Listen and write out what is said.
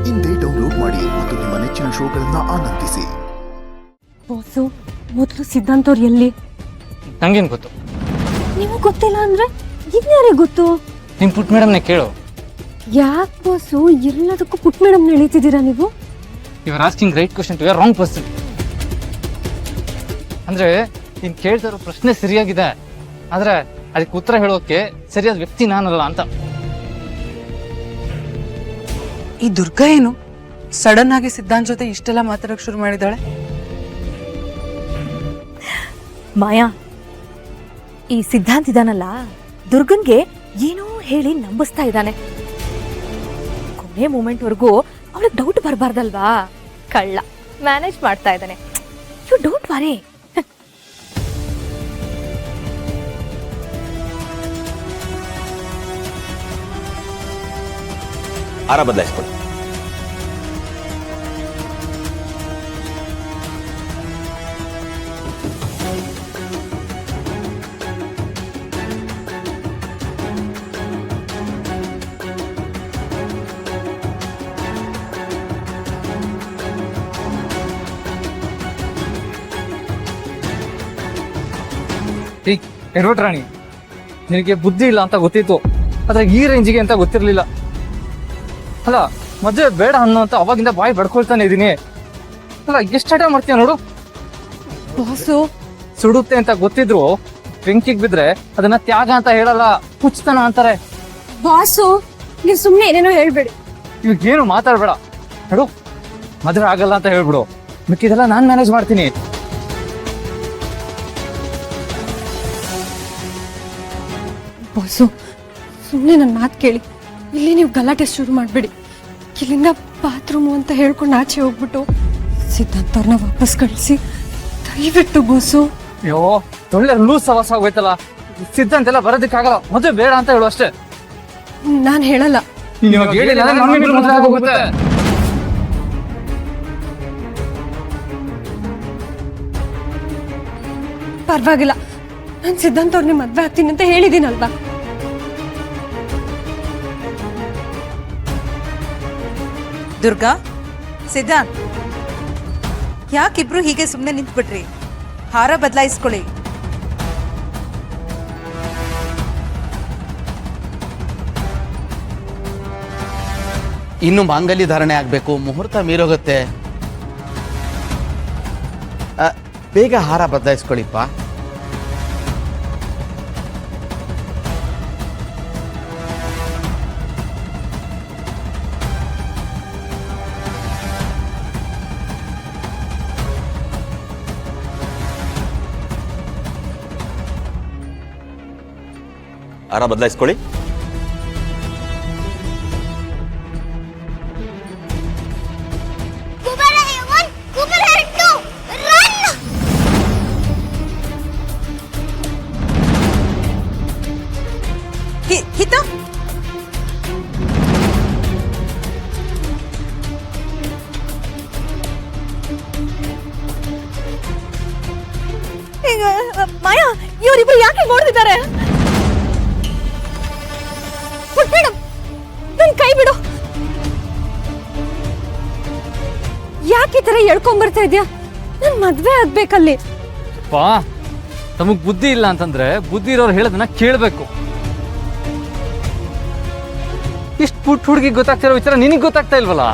ಇಂದೇ ಡೌನ್ಲೋಡ್ ಮಾಡಿ ಮತ್ತು ನಿಮ್ಮ ನೆಚ್ಚಿನ ಶೋಗಳನ್ನ ಆನಂದಿಸಿ. ಬಾಸು, ಮೊದಲು ಸಿದ್ಧಾಂತ್ ಅವ್ರು ಎಲ್ಲಿ? ನಂಗೇನು ಗೊತ್ತು? ನಿಮಗೆ ಗೊತ್ತಿಲ್ಲ ಅಂದ್ರೆ ಇನ್ಯಾರಿಗೆ ಗೊತ್ತು? ನಿಮ್ಮ ಪುಟ್ ಮೇಡಮ್ನೇ ಕೇಳು. ಯಾಕೆ ಬಾಸು ಎಲ್ಲದಕ್ಕೂ ಪುಟ್ ಮೇಡಮ್ ಎಳಿತಿದ್ದೀರಾ ನೀವು? You are asking right question to you are wrong person. ಅಂದ್ರೆ ನೀನು ಕೇಳ್ತಾ ಇರೋ ಪ್ರಶ್ನೆ ಸರಿಯಾಗಿದೆ, ಆದ್ರೆ ಅದಕ್ಕೆ ಉತ್ತರ ಹೇಳೋಕೆ ಸರಿಯಾದ ವ್ಯಕ್ತಿ ನಾನಲ್ಲ ಅಂತ. ಈ ದುರ್ಗಾ ಏನು ಸಡನ್ ಆಗಿ ಸಿದ್ಧಾಂತ್ ಜೊತೆ ಇಷ್ಟೆಲ್ಲ ಮಾತಾಡಕ್ ಶುರು ಮಾಡಿದಾಳೆ? ಮಾಯಾ, ಈ ಸಿದ್ಧಾಂತ್ ಇದಾನಲ್ಲ, ದುರ್ಗನ್ಗೆ ಏನೋ ಹೇಳಿ ನಂಬಿಸ್ತಾ ಇದ್ದಾನೆ. ಕೊನೆ ಮೂಮೆಂಟ್ ವರ್ಗೂ ಅವಳಿಗೆ ಡೌಟ್ ಬರಬಾರ್ದಲ್ವಾ? ಕಳ್ಳ ಮ್ಯಾನೇಜ್ ಮಾಡ್ತಾ ಇದ್ದಾನೆ. You don't worry. ಆರ ಬದಲಾಯಿಸ್ಕೊಳ್ಳಿ. ರಾಣಿ, ನಿನಗೆ ಬುದ್ಧಿ ಇಲ್ಲ ಅಂತ ಗೊತ್ತಿತ್ತು, ಆದ್ರೆ ಈ ರೇಂಜಿಗೆ ಅಂತ ಗೊತ್ತಿರ್ಲಿಲ್ಲ. ಅಲ್ಲ, ಮದುವೆ ಬೇಡ ಅನ್ನೋ ಅಂತ ಅವಾಗಿಂದ ಬಾಯಿ ಬಡ್ಕೊಳ್ತಾನೆ ಇದೀನಿ. ಅಲ್ಲ, ಎಷ್ಟು ಹಠ ಮಾಡ್ತೀಯ ನೋಡು. ಬಾಸು, ಸುಡುತ್ತೆ ಅಂತ ಗೊತ್ತಿದ್ರು ಬೆಂಕಿಗೆ ಬಿದ್ರೆ ಅದನ್ನ ತ್ಯಾಗ ಅಂತ ಹೇಳಲ್ಲ, ಹುಚ್ಚತನ ಅಂತಾರೆ. ಬಾಸು, ನೀವು ಸುಮ್ಮನೆ ಏನೇನೋ ಹೇಳ್ಬೇಡಿ. ಇವಾಗೇನು ಮಾತಾಡ್ಬೇಡ ನೋಡು. ಮದುವೆ ಆಗಲ್ಲ ಅಂತ ಹೇಳ್ಬಿಡು, ಮಿಕ್ಕಿದೆಲ್ಲ ನಾನ್ ಮ್ಯಾನೇಜ್ ಮಾಡ್ತೀನಿ. ಬಾಸು, ಸುಮ್ಮನೆ ನನ್ನ ಮಾತು ಕೇಳಿ. ಇಲ್ಲಿ ನೀವು ಗಲಾಟೆ ಶುರು ಮಾಡಬೇಡಿ. ಇಲ್ಲಿಂದ ಬಾತ್ರೂಮು ಅಂತ ಹೇಳ್ಕೊಂಡು ಆಚೆ ಹೋಗ್ಬಿಟ್ಟು ಸಿದ್ಧಾಂತ್ ಅವ್ರನ್ನ ವಾಪಸ್ ಕಳಿಸಿ ದಯವಿಟ್ಟು ಬಾಸು. ಅಯ್ಯೋ, ಒಳ್ಳೆ ಲೂಸ್ ಸವಾಸ ಆಗೋಯ್ತಲ್ಲ. ಸಿದ್ಧಾಂತ ಎಲ್ಲ ಬರೋದಕ್ಕಾಗಲ್ಲ, ಮದುವೆ ಬೇಡ ಅಂತ ಹೇಳು ಅಷ್ಟೇ. ನಾನು ಹೇಳಲ್ಲ. ಇವಾಗ ಹೇಳಿಲ್ಲ ಅಂದ್ರೆ ನಮ್ಮಿಬ್ರ ಮದುವೆ ಆಗೋಗುತ್ತೆ. ಪರವಾಗಿಲ್ಲ, ನಾನು ಸಿದ್ಧಾಂತ್ ಅವ್ರನ್ನ ಮದ್ವೆ ಆಗ್ತೀನಿ ಅಂತ ಹೇಳಿದ್ದೀನಲ್ವಾ. ದುರ್ಗಾ, ಸಿದ್ಧಾಂತ್, ಯಾಕಿಬ್ರು ಹೀಗೆ ಸುಮ್ಮನೆ ನಿಂತ್ಬಿಟ್ರಿ? ಹಾರ ಬದಲಾಯಿಸ್ಕೊಳ್ಳಿ. ಇನ್ನು ಮಾಂಗಲ್ಯ ಧಾರಣೆ ಆಗ್ಬೇಕು, ಮುಹೂರ್ತ ಮೀರೋಗುತ್ತೆ. ಬೇಗ ಹಾರ ಬದಲಾಯಿಸ್ಕೊಳ್ಳಿಪ್ಪ. ಆರ ಬದಲಾಯಿಸ್ಕೊಳ್ಳಿ. ಹಿತ, ಮಾಯಾ, ಇವರಿಬ್ರು ಯಾಕೆ ನೋಡ್ತಿದ್ದಾರೆ? ಮೇಡಮ್, ನನ್ ಕೈ ಬಿಡು. ಯಾಕೆ ಈ ತರ ಎಳ್ಕೊಂಡ್ ಬರ್ತಾ ಇದ್ಯಾ? ನನ್ ಮದ್ವೆ ಆಗ್ಬೇಕಲ್ಲಿ. ಪಾ, ತಮಗ್ ಬುದ್ಧಿ ಇಲ್ಲ ಅಂತಂದ್ರೆ ಬುದ್ಧಿ ಇರೋರು ಹೇಳೋದನ್ನ ಕೇಳ್ಬೇಕು. ಇಷ್ಟು ಪುಟ್ಟ ಹುಡುಗಿ ಗೊತ್ತಾಗ್ತಿರೋ ವಿಚಾರ ನಿನಗ್ ಗೊತ್ತಾಗ್ತಾ ಇಲ್ವಲ್ಲ?